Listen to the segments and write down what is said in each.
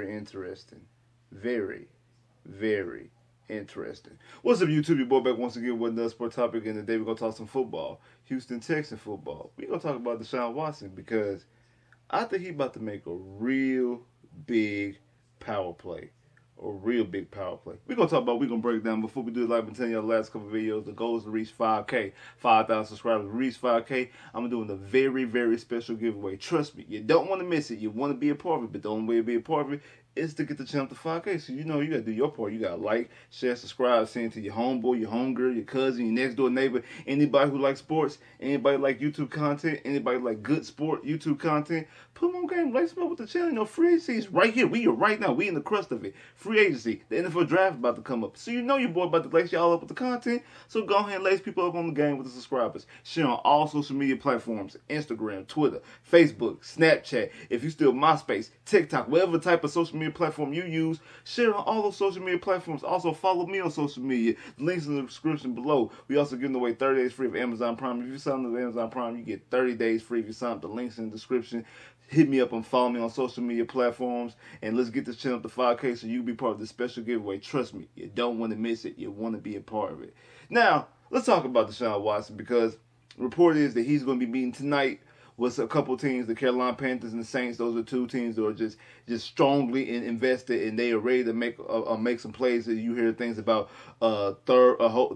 very interesting. Very, very interesting. What's up, YouTube? Your boy back once again with another sport topic, and today we're gonna talk some football. Houston Texans football. We're gonna talk about Deshaun Watson because I think he's about to make a real big power play. A real big power play. We're gonna break it down. Before we do it, like I've been telling you the last couple of videos, the goal is to reach 5K, 5,000 subscribers. To reach 5K, I'm doing a very, very special giveaway. Trust me, you don't want to miss it. You want to be a part of it, but the only way to be a part of it is to get the channel to 5K. So you know you gotta do your part. You gotta like, share, subscribe, send it to your homeboy, your homegirl, your cousin, your next door neighbor, anybody who likes sports, anybody like YouTube content, anybody like good sport YouTube content. Put them on game, like some with the channel. You know, free agency is right here. We are right now. We in the crust of it. Free agency. The NFL draft about to come up. So you know your boy about to lace y'all up with the content. So go ahead and lace people up on the game with the subscribers. Share on all social media platforms. Instagram, Twitter, Facebook, Snapchat. If you still MySpace, TikTok, whatever type of social media platform you use, share on all those social media platforms. Also follow me on social media. The links in the description below. We also giving away 30 days free of Amazon Prime. If you sign up to Amazon Prime, you get 30 days free if you sign up. The links in the description. Hit me up and follow me on social media platforms, and let's get this channel up to 5K so you can be part of this special giveaway. Trust me, you don't want to miss it. You want to be a part of it. Now, let's talk about Deshaun Watson, because the report is that he's going to be meeting tonight with a couple teams, the Carolina Panthers and the Saints. Those are two teams that are just strongly invested, and they are ready to make some plays. That you hear things about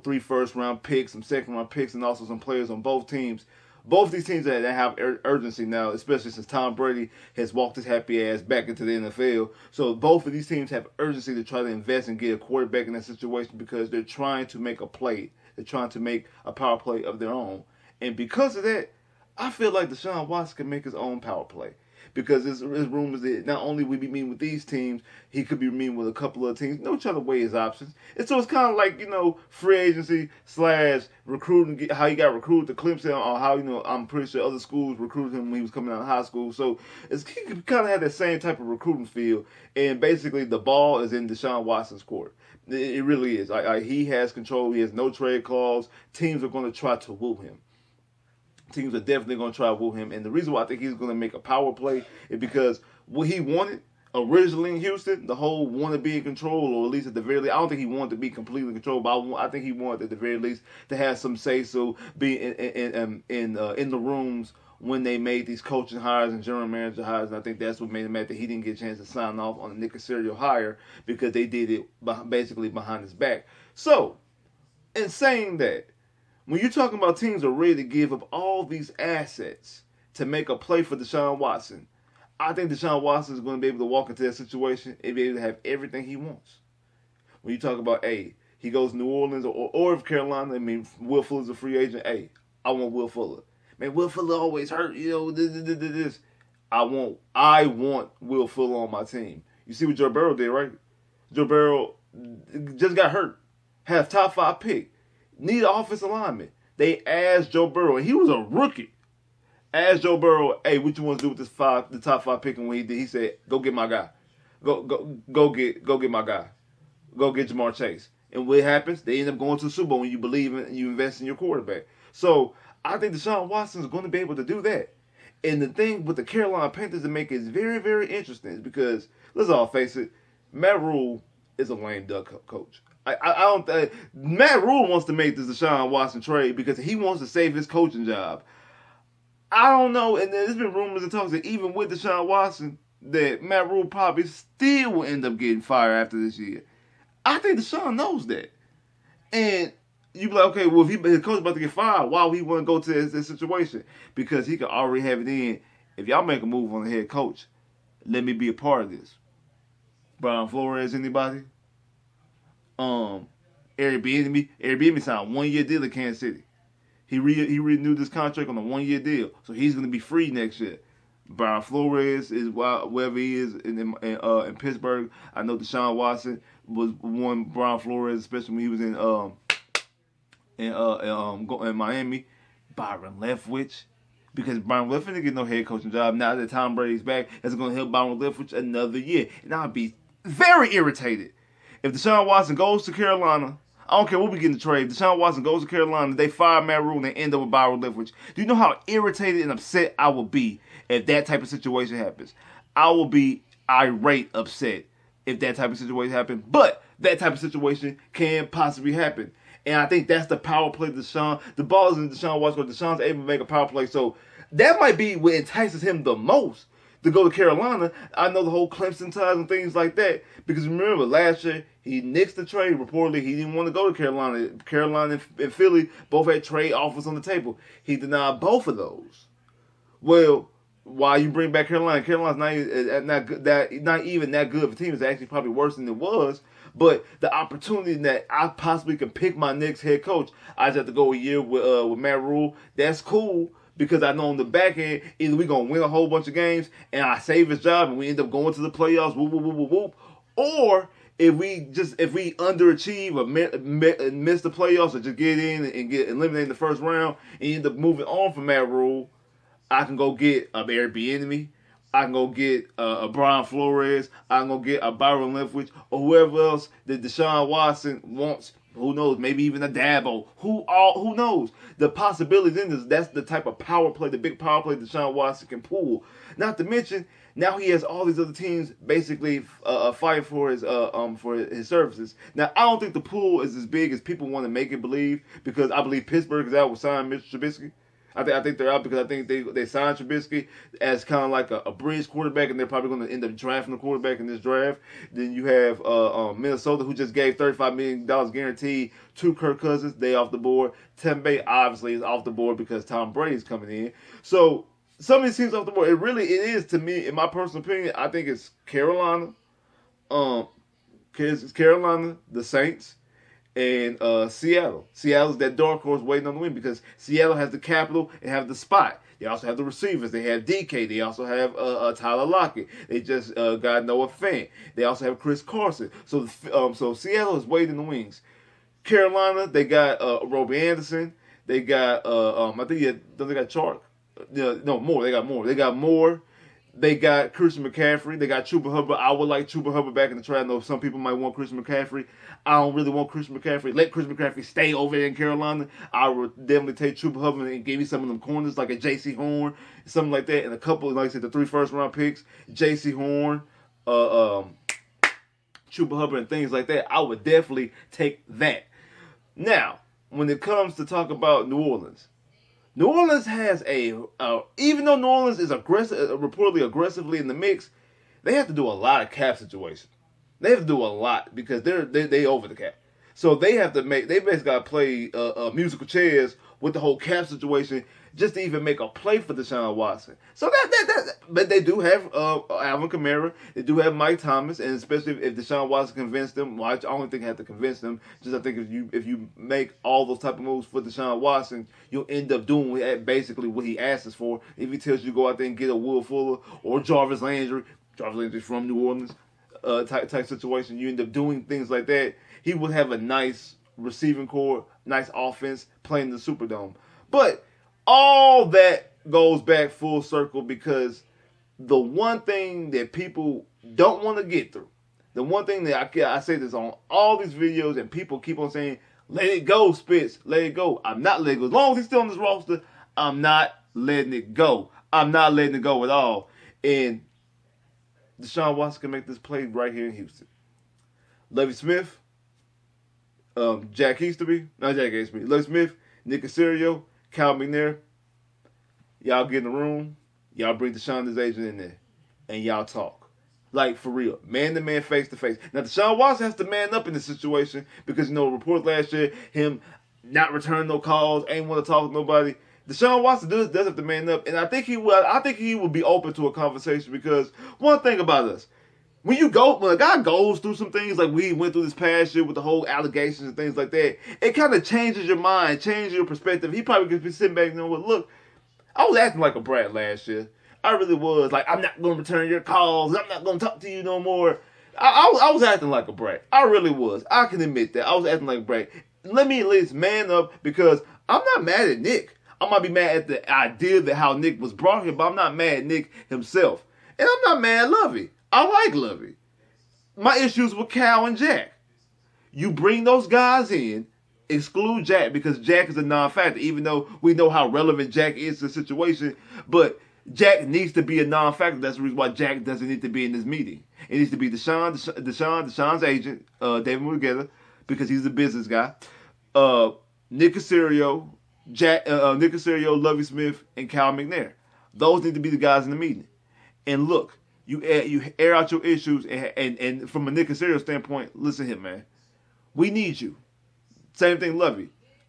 three first round picks, some second round picks, and also some players on both teams. Both these teams that have urgency now, especially since Tom Brady has walked his happy ass back into the NFL. So both of these teams have urgency to try to invest and get a quarterback in that situation because they're trying to make a play. They're trying to make a power play of their own. And because of that, I feel like Deshaun Watson can make his own power play. Because there's rumors that not only will he be meeting with these teams, he could be meeting with a couple of teams. No, trying to weigh his options. And so it's kind of like, free agency / recruiting, how he got recruited to Clemson, or how, I'm pretty sure other schools recruited him when he was coming out of high school. So he kind of had that same type of recruiting feel. And basically the ball is in Deshaun Watson's court. It really is. He has control. He has no trade clause. Teams are going to try to woo him. Teams are definitely going to try to woo him. And the reason why I think he's going to make a power play is because what he wanted originally in Houston, the whole want to be in control, or at least at the very least, I don't think he wanted to be completely in control, but I think he wanted at the very least to have some say-so, be in the rooms when they made these coaching hires and general manager hires. And I think that's what made him mad that he didn't get a chance to sign off on the Nick Casario hire, because they did it basically behind his back. So, in saying that, when you're talking about teams are ready to give up all these assets to make a play for Deshaun Watson, I think Deshaun Watson is going to be able to walk into that situation and be able to have everything he wants. When you talk about, he goes to New Orleans or if Carolina, Will Fuller's a free agent, I want Will Fuller. Man, Will Fuller always hurt, this. I want Will Fuller on my team. You see what Joe Burrow did, right? Joe Burrow just got hurt. Had a top 5 pick. Need an offensive lineman. They asked Joe Burrow, and he was a rookie. Asked Joe Burrow, what you want to do with the top 5 pick? And when he did, he said, go get my guy. Go get my guy. Go get Jamar Chase. And what happens? They end up going to the Super Bowl when you believe in and you invest in your quarterback. So I think Deshaun Watson is going to be able to do that. And the thing with the Carolina Panthers to make it very, very interesting is because, let's all face it, Matt Rule is a lame duck coach. I don't think Matt Rule wants to make this Deshaun Watson trade because he wants to save his coaching job. I don't know, and there's been rumors and talks that even with Deshaun Watson, that Matt Rule probably still will end up getting fired after this year. I think Deshaun knows that. And you be like, okay, well, if his coach about to get fired, why would he want to go to this situation? Because he could already have it in. If y'all make a move on the head coach, let me be a part of this. Brian Flores, anybody? Airbnb signed a 1-year deal in Kansas City. He renewed this contract on a 1-year deal, so he's going to be free next year. Brian Flores is wherever he is in Pittsburgh. I know Deshaun Watson was one Brian Flores, especially when he was in Miami. Byron Leftwich, because Byron Leftwich didn't get no head coaching job. Now that Tom Brady's back, that's going to help Byron Leftwich another year, and I'll be very irritated if Deshaun Watson goes to Carolina. I don't care what we get in the trade. Deshaun Watson goes to Carolina, they fire Matt Rule, and they end up with Byron Leftwich. Do you know how irritated and upset I will be if that type of situation happens? I will be irate, upset if that type of situation happened. But that type of situation can possibly happen. And I think that's the power play Deshaun. The ball is in Deshaun Watson. Deshaun's able to make a power play. So that might be what entices him the most to go to Carolina. I know the whole Clemson ties and things like that. Because remember, last year, he nixed the trade. Reportedly, he didn't want to go to Carolina. Carolina and Philly both had trade offers on the table. He denied both of those. Well, why you bring back Carolina? Carolina's not even that good of a team. It's actually probably worse than it was. But the opportunity that I possibly can pick my next head coach, I just have to go a year with Matt Rule. That's cool because I know on the back end, either we're going to win a whole bunch of games and I save his job and we end up going to the playoffs, whoop, whoop, whoop, whoop, whoop. Or if we underachieve or miss the playoffs or just get in and get eliminated in the first round and end up moving on from Matt Rule, I can go get a Airbnb. I can go get a Brian Flores. I can go get a Byron Leftwich or whoever else that Deshaun Watson wants. Who knows? Maybe even a Dabo. Who knows? The possibilities in this. That's the type of power play, the big power play Deshaun Watson can pull. Not to mention, now he has all these other teams basically fighting for his services. Now I don't think the pool is as big as people want to make it believe because I believe Pittsburgh is out with signing Mitchell Trubisky. I think they're out because I think they signed Trubisky as kind of like a bridge quarterback, and they're probably going to end up drafting a quarterback in this draft. Then you have Minnesota, who just gave $35 million guaranteed to Kirk Cousins. They off the board. Tampa Bay obviously is off the board because Tom Brady's coming in. So some of these teams off the board. It is to me, in my personal opinion. I think it's Carolina, it's Carolina, the Saints, and Seattle. Seattle's that dark horse waiting on the win because Seattle has the capital and have the spot. They also have the receivers. They have DK. They also have Tyler Lockett. They just got Noah Fant. They also have Chris Carson. So Seattle is waiting in the wings. Carolina, they got Roby Anderson. They got I think they got Chark. No, more. They got more. They got more. They got Christian McCaffrey. They got Chuba Hubbard. I would like Chuba Hubbard back in the trial. I know some people might want Christian McCaffrey. I don't really want Christian McCaffrey. Let Christian McCaffrey stay over there in Carolina. I would definitely take Chuba Hubbard and give me some of them corners like a J.C. Horn, something like that, and a couple, like I said, the 3 first-round picks, J.C. Horn, Chuba Hubbard, and things like that. I would definitely take that. Now, when it comes to talk about New Orleans has even though New Orleans is reportedly aggressively in the mix, they have to do a lot of cap situations. They have to do a lot because they over the cap. So they basically got to play musical chairs with the whole cap situation just to even make a play for Deshaun Watson. So but they do have Alvin Kamara, they do have Mike Thomas, and especially if Deshaun Watson convinced them, well, I don't think I have to convince them. Just I think if you make all those type of moves for Deshaun Watson, you'll end up doing basically what he asks for. If he tells you to go out there and get a Will Fuller or Jarvis Landry from New Orleans, type situation, you end up doing things like that. He would have a nice receiving core, nice offense playing the Superdome. But all that goes back full circle because the one thing that people don't want to get through, the one thing that I say this on all these videos and people keep on saying, let it go, Spitz, let it go. I'm not letting it go. As long as he's still on this roster, I'm not letting it go. I'm not letting it go at all. And Deshaun Watson can make this play right here in Houston. Lovie Smith, Jack Easterby, Lovie Smith, Nick Caserio, Cal McNair, y'all get in the room, y'all bring Deshaun's agent in there, and y'all talk. Like, for real. Man-to-man, face-to-face. Now, Deshaun Watson has to man up in this situation because, reports last year, him not returning no calls, ain't want to talk with nobody. Deshaun Watson does have to man up, and I think he will. I think he will be open to a conversation because one thing about us, when a guy goes through some things like we went through this past year with the whole allegations and things like that, it kind of changes your mind, changes your perspective. He probably could be sitting back and look, I was acting like a brat last year. I really was. Like, I'm not going to return your calls. I'm not going to talk to you no more. I was acting like a brat. I really was. I can admit that. I was acting like a brat. Let me at least man up because I'm not mad at Nick. I might be mad at the idea that how Nick was brought here, but I'm not mad at Nick himself. And I'm not mad at Lovie. I like Lovie. My issues with Cal and Jack. You bring those guys in, exclude Jack because Jack is a non-factor, even though we know how relevant Jack is to the situation. But Jack needs to be a non-factor. That's the reason why Jack doesn't need to be in this meeting. It needs to be Deshaun's agent, David Mugeta, because he's a business guy. Nick Casario, Nick Casario, Lovie Smith, and Cal McNair. Those need to be the guys in the meeting. And look, you air out your issues, and from a Nick Casario standpoint, listen here, man. We need you. Same thing, Lovey.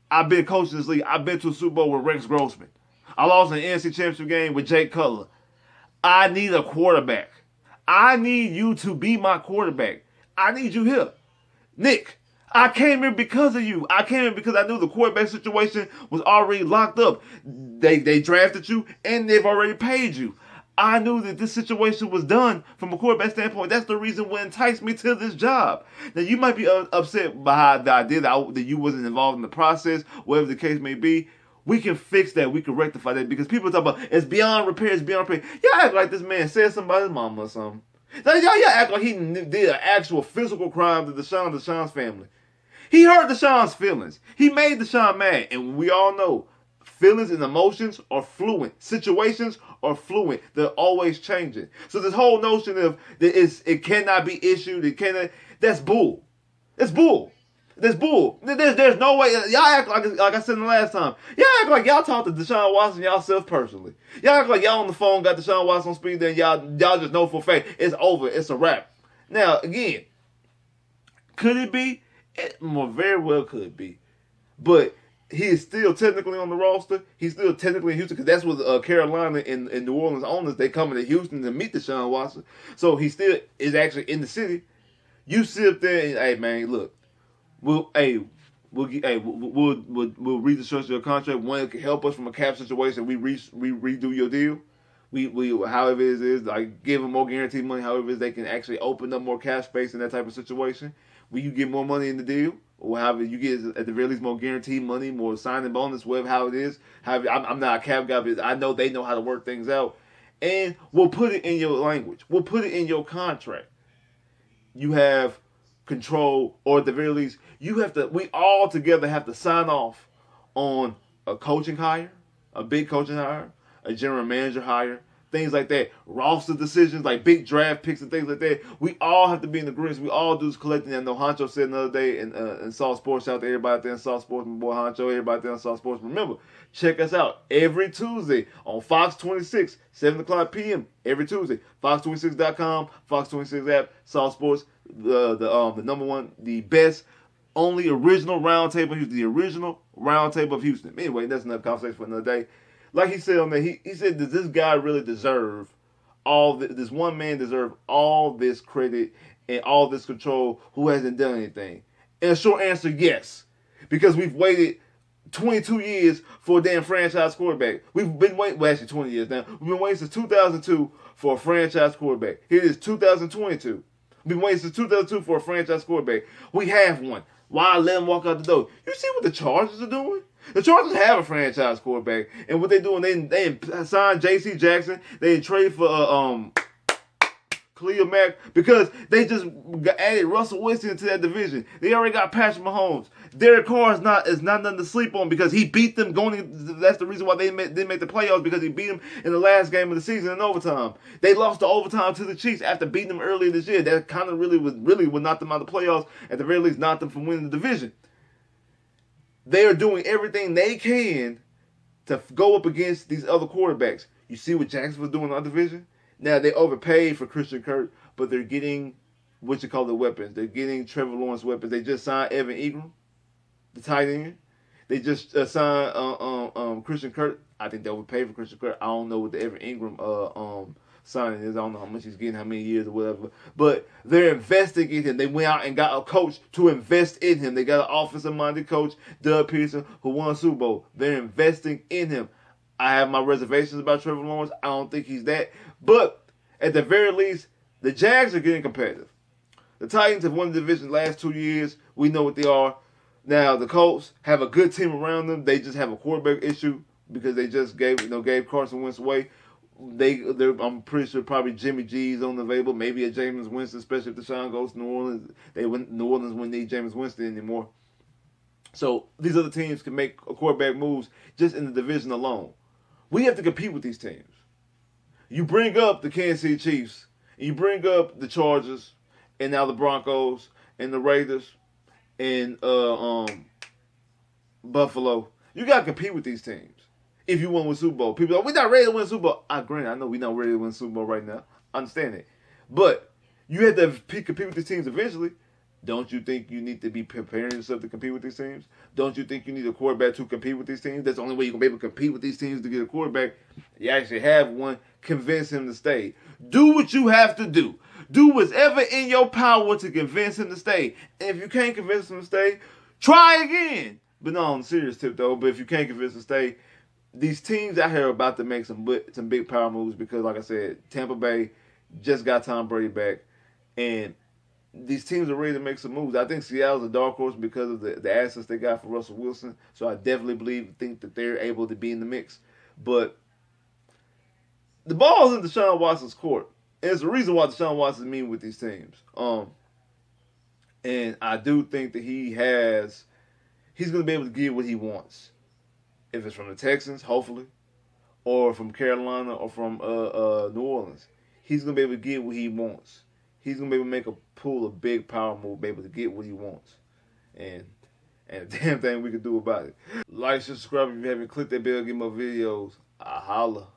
I've been coaching this league. I've been to a Super Bowl with Rex Grossman. I lost an NFC Championship game with Jay Cutler. I need a quarterback. I need you to be my quarterback. I need you here. Nick, I came here because of you. I came here because I knew the quarterback situation was already locked up. They drafted you, and they've already paid you. I knew that this situation was done from a quarterback standpoint. That's the reason what enticed me to this job. Now, you might be upset by the idea that you wasn't involved in the process, whatever the case may be. We can fix that. We can rectify that because people talk about it's beyond repair. It's beyond repair. Y'all act like this man said something about his mama or something. Y'all act like he did an actual physical crime to Deshaun's family. He hurt Deshaun's feelings. He made Deshaun mad. And we all know feelings and emotions are fluid. Situations are fluid. They're always changing. So this whole notion of that it cannot be issued, that's bull. That's bull. That's bull. There's no way. Y'all act like I said in the last time. Y'all act like y'all talked to Deshaun Watson y'allself personally. Y'all act like y'all on the phone got Deshaun Watson on speed, then y'all just know for a fact it's over. It's a wrap. Now, again, could it be? It very well could be. But he is still technically on the roster. He's still technically in Houston because that's what Carolina and New Orleans owners, they coming to Houston to meet Deshaun Watson. So he still is actually in the city. You sit up there and, hey, man, look. We'll restructure your contract. One, it can help us from a cap situation. We redo your deal. We however it is like give them more guaranteed money. However it is they can actually open up more cap space in that type of situation. Will you get more money in the deal, or however you get at the very least more guaranteed money, more signing bonus, whatever how it is. However, I'm not a cap guy, but I know they know how to work things out, and we'll put it in your language. We'll put it in your contract. You have control, or at the very least, we all together have to sign off on a coaching hire, a big coaching hire, a general manager hire, things like that, roster decisions like big draft picks and things like that. We all have to be in agreement. We all do this collecting. And no Honcho said the other day in Saw Sports, shout out to everybody out there in Saw Sports, my boy Honcho, everybody out there in Saw Sports. Remember, check us out every Tuesday on Fox 26, 7 o'clock p.m. every Tuesday. Fox26.com, Fox 26 app, Saw Sports, the number one, the best, only original roundtable of Houston, the original roundtable of Houston. Anyway, that's another conversation for another day. Like he said on there, he said, does this guy really deserve this one man deserve all this credit and all this control who hasn't done anything? And a short answer, yes. Because we've waited 22 years for a damn franchise quarterback. We've been waiting, well, actually 20 years now. We've been waiting since 2002 for a franchise quarterback. Here it is 2022. We've been waiting since 2002 for a franchise quarterback. We have one. Why let him walk out the door? You see what the Chargers are doing? The Chargers have a franchise quarterback, and what they're doing, they signed J.C. Jackson. They trade for Khalil Mack because they just added Russell Wilson into that division. They already got Patrick Mahomes. Derek Carr is not nothing to sleep on because he beat them going. That's the reason why they didn't make the playoffs, because he beat them in the last game of the season in overtime. They lost the overtime to the Chiefs after beating them earlier this year. That kind of really would knock them out of the playoffs. At the very least, knock them from winning the division. They are doing everything they can to go up against these other quarterbacks. You see what Jacksonville's doing in our division? Now, they overpaid for Christian Kirk, but they're getting what you call the weapons. They're getting Trevor Lawrence weapons. They just signed Evan Ingram, the tight end. They just signed Christian Kirk. I think they overpaid for Christian Kirk. I don't know what the Evan Ingram signing is. I don't know how much he's getting, how many years or whatever. But they're investing in him. They went out and got a coach to invest in him. They got an offensive-minded coach, Doug Peterson, who won a Super Bowl. They're investing in him. I have my reservations about Trevor Lawrence. I don't think he's that. But at the very least, the Jags are getting competitive. The Titans have won the division the last 2 years. We know what they are. Now, the Colts have a good team around them. They just have a quarterback issue because they just gave Carson Wentz away. I'm pretty sure probably Jimmy G's unavailable. Maybe a Jameis Winston, especially if Deshaun goes to New Orleans. New Orleans wouldn't need Jameis Winston anymore. So these other teams can make quarterback moves just in the division alone. We have to compete with these teams. You bring up the Kansas City Chiefs, and you bring up the Chargers, and now the Broncos, and the Raiders, and Buffalo. You got to compete with these teams if you want to win Super Bowl. People are like, we're not ready to win Super Bowl. Granted, I know we're not ready to win Super Bowl right now. I understand it. But you have to compete with these teams eventually. Don't you think you need to be preparing yourself to compete with these teams? Don't you think you need a quarterback to compete with these teams? That's the only way you're going to be able to compete with these teams to get a quarterback. You actually have one. Convince him to stay. Do what you have to do. Do whatever in your power to convince him to stay. And if you can't convince him to stay, try again. But no, on a serious tip though, but if you can't convince him to stay, these teams out here are about to make some big power moves because, like I said, Tampa Bay just got Tom Brady back. And these teams are ready to make some moves. I think Seattle's a dark horse because of the assets they got for Russell Wilson. So I definitely think that they're able to be in the mix. But the ball's in Deshaun Watson's court. And it's the reason why Deshaun Watson's meeting with these teams. And I do think that he's going to be able to get what he wants. If it's from the Texans, hopefully, or from Carolina, or from New Orleans, he's going to be able to get what he wants. He's going to be able to make pull a big power move, be able to get what he wants. And a damn thing we can do about it. Like, subscribe if you haven't. Click that bell, get more videos. I holla.